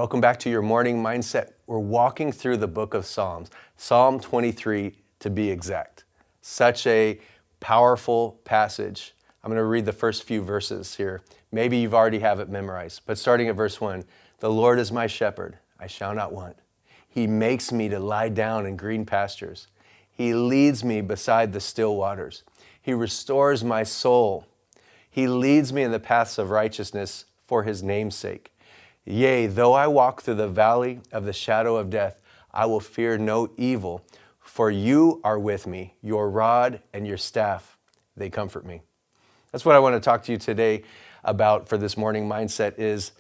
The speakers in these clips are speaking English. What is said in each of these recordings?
Welcome back to your morning mindset. We're walking through the book of Psalms, Psalm 23 to be exact. Such a powerful passage. I'm going to read the first few verses here. Maybe you've already have it memorized, but starting at verse 1, the Lord is my shepherd, I shall not want. He makes me to lie down in green pastures. He leads me beside the still waters. He restores my soul. He leads me in the paths of righteousness for his name's sake. Yea, though I walk through the valley of the shadow of death, I will fear no evil, for you are with me. Your rod and your staff, they comfort me. That's what I want to talk to you today about for this morning mindset is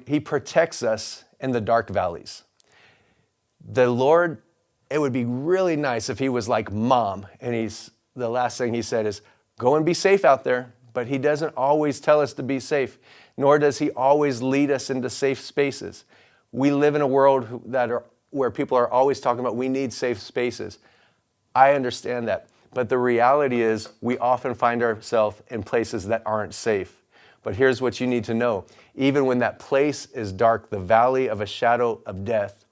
He protects us in the dark valleys. The Lord, it would be really nice if he was like mom, and the last thing he said is, go and be safe out there. But he doesn't always tell us to be safe, nor does he always lead us into safe spaces. We live in a world where people are always talking about we need safe spaces. I understand that. But the reality is we often find ourselves in places that aren't safe. But here's what you need to know. Even when that place is dark, the valley of a shadow of death,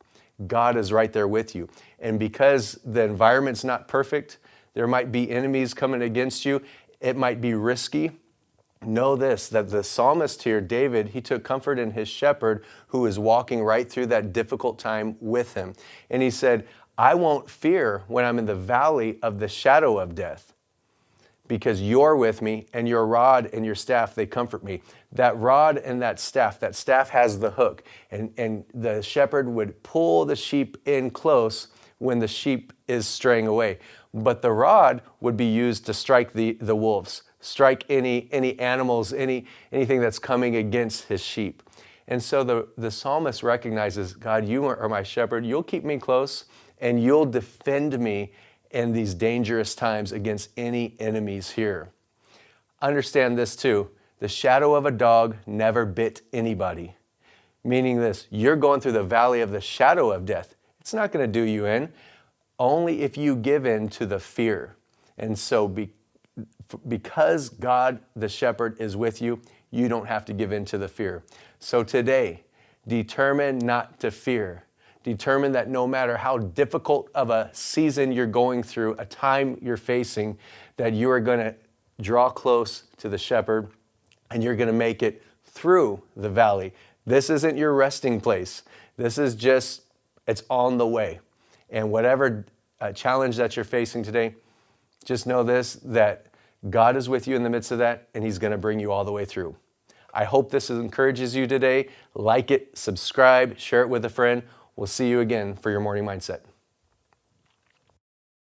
God is right there with you. And because the environment's not perfect, there might be enemies coming against you. It might be risky. Know this, that the psalmist here, David, he took comfort in his shepherd who is walking right through that difficult time with him. And he said, I won't fear when I'm in the valley of the shadow of death because you're with me and your rod and your staff, they comfort me. That rod and that staff has the hook. And the shepherd would pull the sheep in close when the sheep is straying away. But the rod would be used to strike the wolves, strike any animals, anything that's coming against his sheep. And so the psalmist recognizes, God, you are my shepherd. You'll keep me close and you'll defend me in these dangerous times against any enemies here. Understand this too. The shadow of a dog never bit anybody. Meaning this, you're going through the valley of the shadow of death. It's not going to do you in. Only if you give in to the fear. And so because God, the shepherd, is with you, you don't have to give in to the fear. So today, determine not to fear. Determine that no matter how difficult of a season you're going through, a time you're facing, that you are going to draw close to the shepherd and you're going to make it through the valley. This isn't your resting place. This is just, it's on the way. And whatever challenge that you're facing today, just know this, that God is with you in the midst of that, and he's going to bring you all the way through. I hope this encourages you today. Like it, subscribe, share it with a friend. We'll see you again for your morning mindset.